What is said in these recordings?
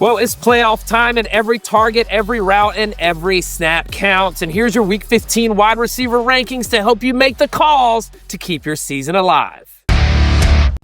Well, it's playoff time, and every target, every route, and every snap counts. And here's your Week 15 wide receiver rankings to help you make the calls to keep your season alive.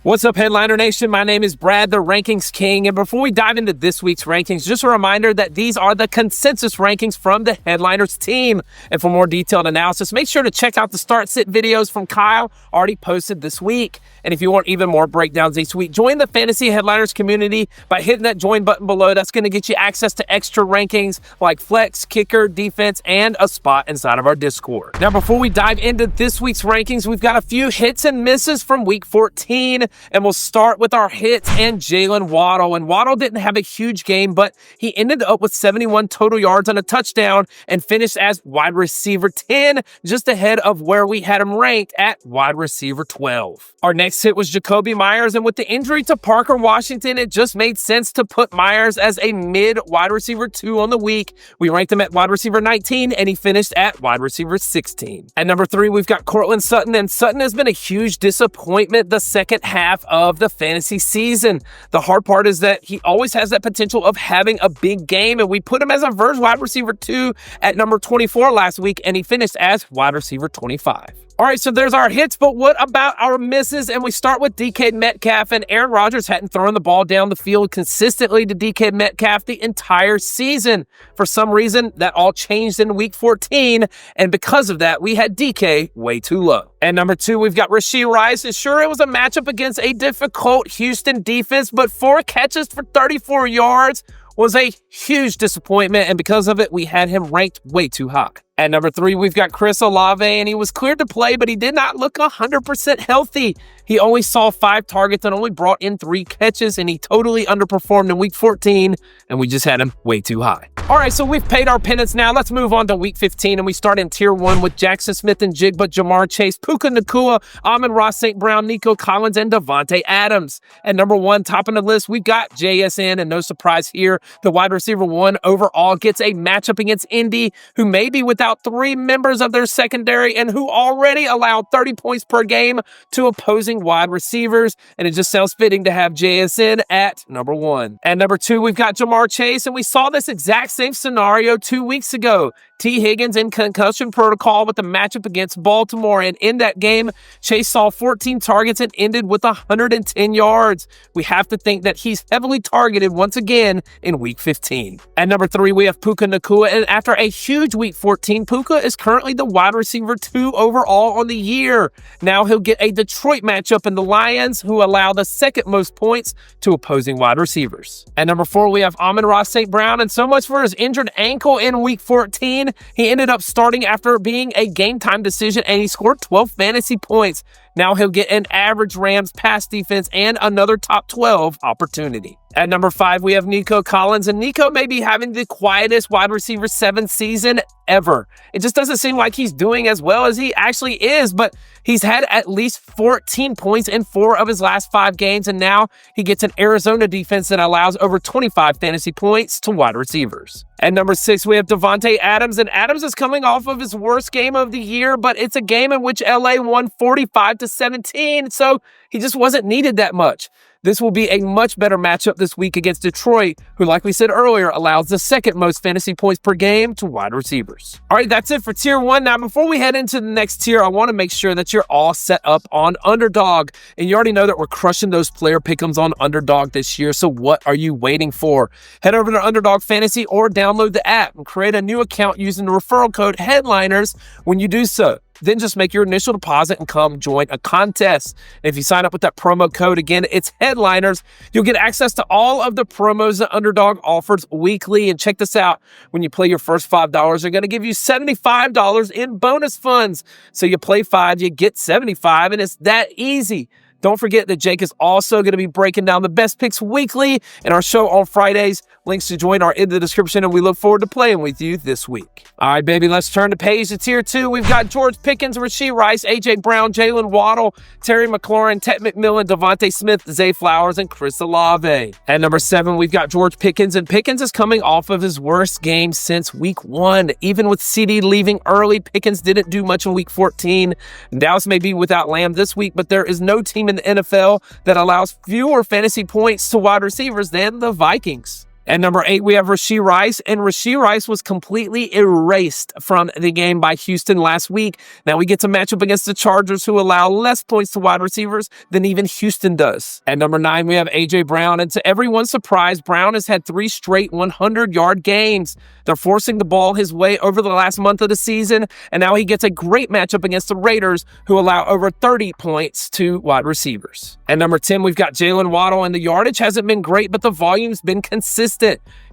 What's up, Headliner Nation? My name is Brad, the Rankings King. And before we dive into this week's rankings, just a reminder that these are the consensus rankings from the Headliners team. And for more detailed analysis, make sure to check out the start-sit videos from Kyle already posted this week. And if you want even more breakdowns each week, join the Fantasy Headliners community by hitting that join button below. That's going to get you access to extra rankings like flex, kicker, defense, and a spot inside of our Discord. Now, before we dive into this week's rankings, we've got a few hits and misses from Week 14. And we'll start with our hits and Jalen Waddle. And Waddle didn't have a huge game, but he ended up with 71 total yards and a touchdown and finished as wide receiver 10, just ahead of where we had him ranked at wide receiver 12. Our next hit was Jacoby Myers, and with the injury to Parker Washington, it just made sense to put Myers as a mid wide receiver 2 on the week. We ranked him at wide receiver 19, and he finished at wide receiver 16. At number 3, we've got Courtland Sutton, and Sutton has been a huge disappointment the second half of the fantasy season. The hard part is that he always has that potential of having a big game, and we put him as a verge wide receiver 2 at number 24 last week, and he finished as wide receiver 25. All right, so there's our hits, but what about our misses? And we start with DK Metcalf, and Aaron Rodgers hadn't thrown the ball down the field consistently to DK Metcalf the entire season. For some reason, that all changed in Week 14, and because of that, we had DK way too low. And number 2, we've got Rashee Rice, and sure, it was a matchup against a difficult Houston defense, but 4 catches for 34 yards was a huge disappointment, and because of it, we had him ranked way too high. At number 3, we've got Chris Olave, and he was cleared to play, but he did not look 100% healthy. He only saw 5 targets and only brought in 3 catches, and he totally underperformed in Week 14, and we just had him way too high. All right, so we've paid our penance now. Let's move on to Week 15, and we start in Tier 1 with Jackson Smith-Njigba, Jamar Chase, Puka Nacua, Amon-Ra St. Brown, Nico Collins, and Davante Adams. At number 1, top of the list, we got JSN, and no surprise here, the wide receiver 1 overall gets a matchup against Indy, who may be without 3 members of their secondary and who already allowed 30 points per game to opposing wide receivers, and it just sounds fitting to have JSN at number 1. At number 2, we've got Jamar Chase, and we saw this exact same scenario 2 weeks ago. T. Higgins in concussion protocol with the matchup against Baltimore, and in that game, Chase saw 14 targets and ended with 110 yards. We have to think that he's heavily targeted once again in Week 15. At number 3, we have Puka Nacua, and after a huge Week 14, Puka is currently the wide receiver 2 overall on the year. Now he'll get a Detroit matchup in the Lions, who allow the second most points to opposing wide receivers. At number 4, we have Amon-Ra St. Brown, and so much for his injured ankle in Week 14. He ended up starting after being a game-time decision, and he scored 12 fantasy points. Now he'll get an average Rams pass defense and another top 12 opportunity. At number 5, we have Nico Collins, and Nico may be having the quietest wide receiver 7 season ever. It just doesn't seem like he's doing as well as he actually is, but he's had at least 14 points in 4 of his last 5 games, and now he gets an Arizona defense that allows over 25 fantasy points to wide receivers. At number 6, we have Davante Adams, and Adams is coming off of his worst game of the year, but it's a game in which LA won 45-17, so he just wasn't needed that much. This will be a much better matchup this week against Detroit, who, like we said earlier, allows the second most fantasy points per game to wide receivers. All right, that's it for Tier 1. Now, before we head into the next tier, I want to make sure that you're all set up on Underdog. And you already know that we're crushing those player pick'ems on Underdog this year, so what are you waiting for? Head over to Underdog Fantasy or download the app and create a new account using the referral code HEADLINERS when you do so. Then just make your initial deposit and come join a contest. And if you sign up with that promo code, again, it's Headliners, you'll get access to all of the promos that Underdog offers weekly. And check this out. When you play your first $5, they're going to give you $75 in bonus funds. So you play 5, you get 75, and it's that easy. Don't forget that Jake is also going to be breaking down the best picks weekly in our show on Fridays. Links to join are in the description, and we look forward to playing with you this week. All right, baby, let's turn the page to Tier 2. We've got George Pickens, Rashee Rice, A.J. Brown, Jalen Waddle, Terry McLaurin, Ted McMillan, Devontae Smith, Zay Flowers, and Chris Olave. At number 7, we've got George Pickens, and Pickens is coming off of his worst game since Week 1. Even with CD leaving early, Pickens didn't do much in Week 14. Dallas may be without Lamb this week, but there is no team in the NFL that allows fewer fantasy points to wide receivers than the Vikings. At number 8, we have Rashee Rice, and Rashee Rice was completely erased from the game by Houston last week. Now we get to match up against the Chargers, who allow less points to wide receivers than even Houston does. At number 9, we have A.J. Brown, and to everyone's surprise, Brown has had 3 straight 100-yard games. They're forcing the ball his way over the last month of the season, and now he gets a great matchup against the Raiders, who allow over 30 points to wide receivers. At number 10, we've got Jalen Waddle, and the yardage hasn't been great, but the volume's been consistent.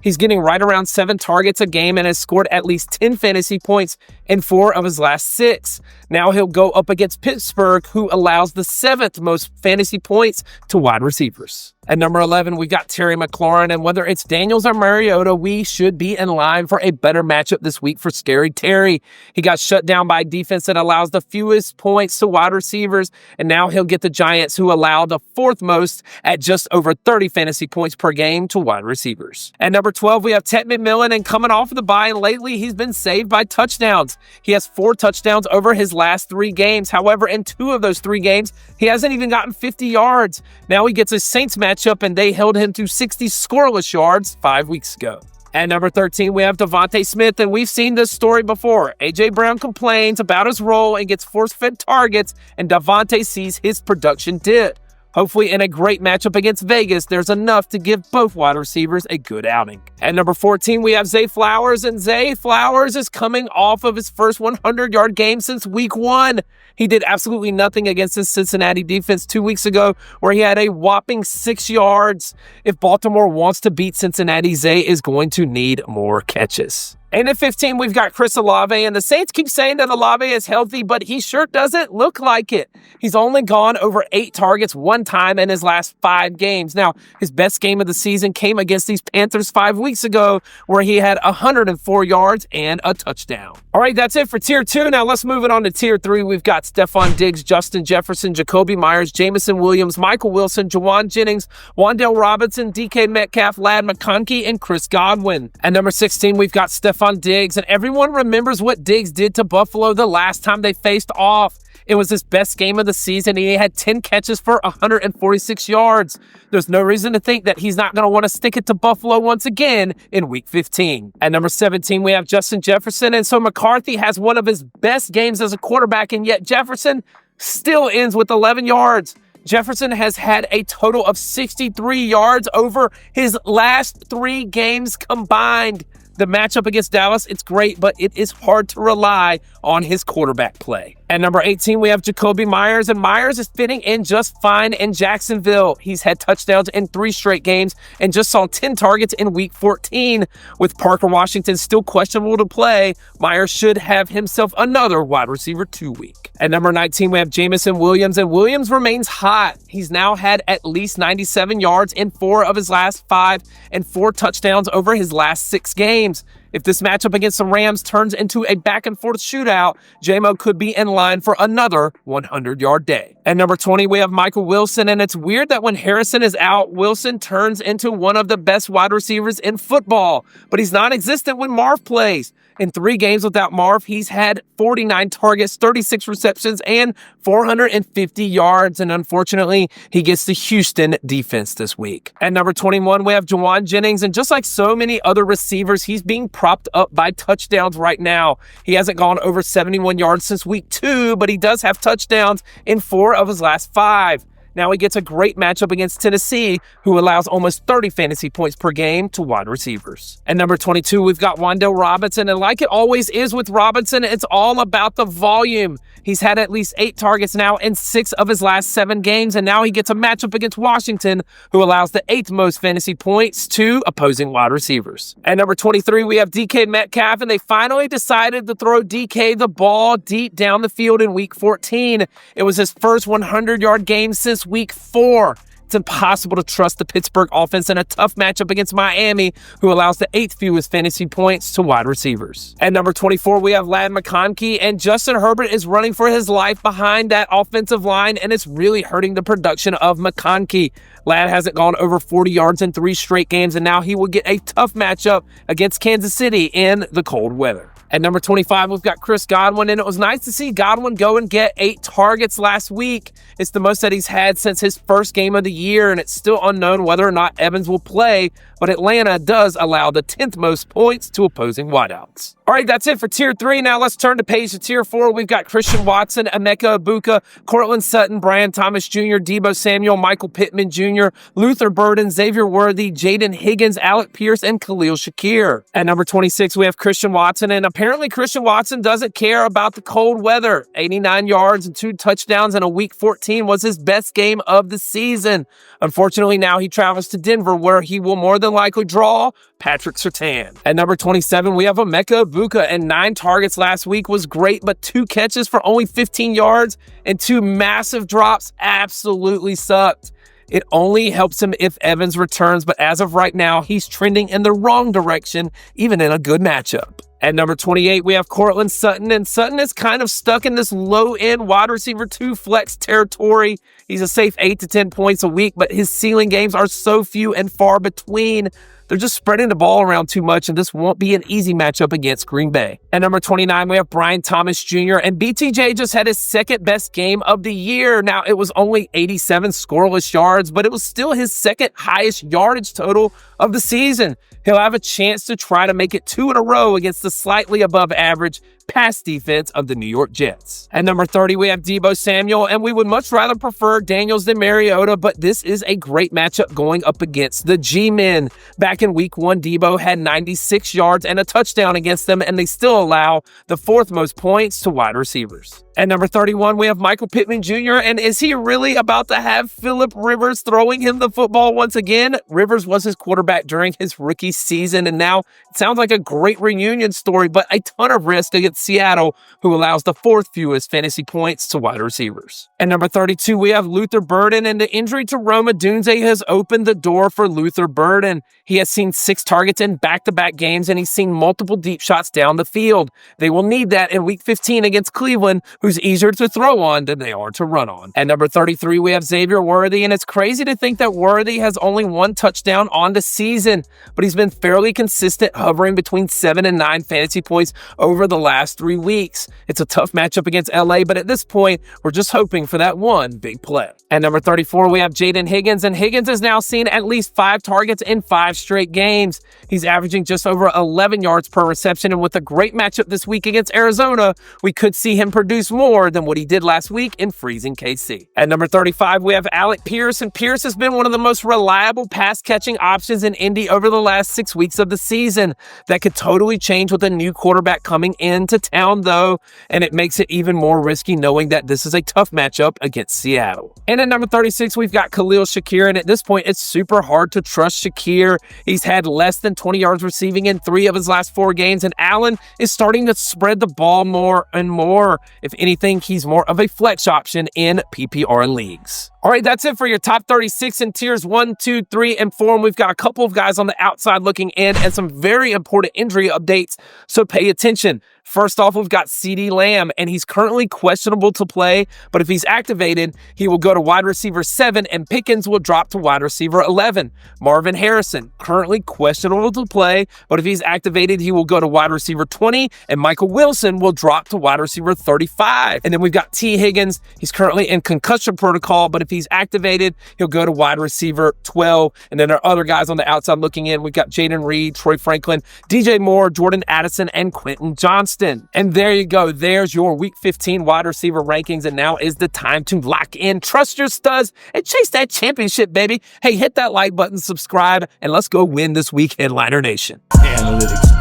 He's getting right around 7 targets a game and has scored at least 10 fantasy points in 4 of his last 6. Now he'll go up against Pittsburgh, who allows the 7th most fantasy points to wide receivers. At number 11, we've got Terry McLaurin, and whether it's Daniels or Mariota, we should be in line for a better matchup this week for Scary Terry. He got shut down by a defense that allows the fewest points to wide receivers, and now he'll get the Giants, who allow the 4th most at just over 30 fantasy points per game to wide receivers. At number 12, we have Ted McMillan, and coming off of the bye, and lately he's been saved by touchdowns. He has 4 touchdowns over his last 3 games. However, in 2 of those 3 games, he hasn't even gotten 50 yards. Now he gets a Saints matchup, and they held him to 60 scoreless yards 5 weeks ago. At number 13, we have Devontae Smith, and we've seen this story before. A.J. Brown complains about his role and gets force-fed targets, and Devontae sees his production dip. Hopefully, in a great matchup against Vegas, there's enough to give both wide receivers a good outing. At number 14, we have Zay Flowers, and Zay Flowers is coming off of his first 100-yard game since week 1. He did absolutely nothing against the Cincinnati defense 2 weeks ago, where he had a whopping 6 yards. If Baltimore wants to beat Cincinnati, Zay is going to need more catches. And at 15, we've got Chris Olave, and the Saints keep saying that Olave is healthy, but he sure doesn't look like it. He's only gone over 8 targets 1 time in his last 5 games. Now, his best game of the season came against these Panthers 5 weeks ago, where he had 104 yards and a touchdown. All right, that's it for Tier 2. Now, let's move it on to Tier 3. We've got Stefon Diggs, Justin Jefferson, Jacoby Myers, Jameson Williams, Michael Wilson, Juwan Jennings, Wan'Dale Robinson, DK Metcalf, Ladd McConkey, and Chris Godwin. At number 16, we've got Stefon Diggs, and everyone remembers what Diggs did to Buffalo the last time they faced off. It was his best game of the season. He had 10 catches for 146 yards. There's no reason to think that he's not going to want to stick it to Buffalo once again in Week 15. At number 17, we have Justin Jefferson, and so McCarthy has one of his best games as a quarterback, and yet Jefferson still ends with 11 yards. Jefferson has had a total of 63 yards over his last 3 games combined. The matchup against Dallas, it's great, but it is hard to rely on his quarterback play. At number 18, we have Jacoby Myers, and Myers is fitting in just fine in Jacksonville. He's had touchdowns in 3 straight games and just saw 10 targets in Week 14. With Parker Washington still questionable to play, Myers should have himself another wide receiver 2 week. At number 19, we have Jameson Williams, and Williams remains hot. He's now had at least 97 yards in 4 of his last 5 and 4 touchdowns over his last 6 games. If this matchup against the Rams turns into a back-and-forth shootout, J-Mo could be in line for another 100-yard day. At number 20, we have Michael Wilson, and it's weird that when Harrison is out, Wilson turns into one of the best wide receivers in football, but he's non-existent when Marv plays. In 3 games without Marv, he's had 49 targets, 36 receptions, and 450 yards. And unfortunately, he gets the Houston defense this week. At number 21, we have Juwan Jennings. And just like so many other receivers, he's being propped up by touchdowns right now. He hasn't gone over 71 yards since week 2, but he does have touchdowns in 4 of his last 5. Now he gets a great matchup against Tennessee, who allows almost 30 fantasy points per game to wide receivers. At number 22, we've got Wan'Dale Robinson, and like it always is with Robinson, it's all about the volume. He's had at least 8 targets now in 6 of his last 7 games, and now he gets a matchup against Washington, who allows the 8th most fantasy points to opposing wide receivers. At number 23, we have DK Metcalf, and they finally decided to throw DK the ball deep down the field in Week 14. It was his first 100-yard game since Week 4. It's impossible to trust the Pittsburgh offense in a tough matchup against Miami, who allows the 8th fewest fantasy points to wide receivers. At number 24, we have Ladd McConkey, and Justin Herbert is running for his life behind that offensive line, and it's really hurting the production of McConkey. Ladd hasn't gone over 40 yards in 3 straight games, and now he will get a tough matchup against Kansas City in the cold weather. At number 25, we've got Chris Godwin, and it was nice to see Godwin go and get 8 targets last week. It's the most that he's had since his first game of the year, and it's still unknown whether or not Evans will play, but Atlanta does allow the 10th most points to opposing wideouts. All right, that's it for Tier 3. Now let's turn the page to Tier 4. We've got Christian Watson, Emeka Egbuka, Cortland Sutton, Brian Thomas Jr., Deebo Samuel, Michael Pittman Jr., Luther Burden, Xavier Worthy, Jaden Higgins, Alec Pierce, and Khalil Shakir. At number 26, we have Christian Watson, and apparently Christian Watson doesn't care about the cold weather. 89 yards and 2 touchdowns in a Week 14 was his best game of the season. Unfortunately, now he travels to Denver, where he will more than likely draw Patrick Surtain. At number 27, we have Emeka Egbuka, and 9 targets last week was great, but 2 catches for only 15 yards and 2 massive drops absolutely sucked. It only helps him if Evans returns, but as of right now, he's trending in the wrong direction, even in a good matchup. At number 28, we have Cortland Sutton, and Sutton is kind of stuck in this low-end wide receiver 2 flex territory. He's a safe 8 to 10 points a week, but his ceiling games are so few and far between. They're just spreading the ball around too much, and this won't be an easy matchup against Green Bay. At number 29, we have Brian Thomas Jr., and BTJ just had his second best game of the year. Now, it was only 87 scoreless yards, but it was still his second highest yardage total of the season. He'll have a chance to try to make it 2 in a row against the slightly above average pass defense of the New York Jets. At number 30, we have Deebo Samuel, and we would much rather prefer Daniels than Mariota, but this is a great matchup going up against the G-Men. Back in Week 1, Deebo had 96 yards and a touchdown against them, and they still allow the 4th most points to wide receivers. At number 31, we have Michael Pittman Jr., and is he really about to have Phillip Rivers throwing him the football once again? Rivers was his quarterback during his rookie season, and now it sounds like a great reunion story, but a ton of risk against Seattle, who allows the 4th fewest fantasy points to wide receivers. At number 32, we have Luther Burden, and the injury to Rome Odunze has opened the door for Luther Burden. He has seen 6 targets in back-to-back games, and he's seen multiple deep shots down the field. They will need that in Week 15 against Cleveland, who's easier to throw on than they are to run on. At number 33, we have Xavier Worthy, and it's crazy to think that Worthy has only 1 touchdown on the season, but he's been fairly consistent, hovering between 7 and 9 fantasy points over the last 3 weeks. It's a tough matchup against LA, but at this point, we're just hoping for that one big play. At number 34, we have Jaden Higgins, and Higgins has now seen at least 5 targets in 5 straight games. He's averaging just over 11 yards per reception, and with a great matchup this week against Arizona, we could see him produce more than what he did last week in freezing KC. At number 35, we have Alec Pierce, and Pierce has been one of the most reliable pass-catching options in Indy over the last 6 weeks of the season. That could totally change with a new quarterback coming into town, though, and it makes it even more risky knowing that this is a tough matchup against Seattle. And at number 36, we've got Khalil Shakir, and at this point, it's super hard to trust Shakir. He's had less than 20 yards receiving in 3 of his last 4 games, and Allen is starting to spread the ball more and more. If anything, he's more of a flex option in PPR leagues. All right, that's it for your top 36 in tiers 1, 2, 3, and 4. And we've got a couple of guys on the outside looking in and some very important injury updates, so pay attention. First off, we've got CeeDee Lamb, and he's currently questionable to play, but if he's activated, he will go to wide receiver 7, and Pickens will drop to wide receiver 11. Marvin Harrison, currently questionable to play, but if he's activated, he will go to wide receiver 20, and Michael Wilson will drop to wide receiver 35. And then we've got T. Higgins. He's currently in concussion protocol, but if he's activated, he'll go to wide receiver 12. And then our other guys on the outside looking in, we've got Jaden Reed, Troy Franklin, DJ Moore, Jordan Addison, and Quentin Johnston. And there you go. There's your Week 15 wide receiver rankings. And now is the time to lock in, trust your studs, and chase that championship, baby. Hey, hit that like button, subscribe, and let's go win this week, Headliner Nation. Analytics.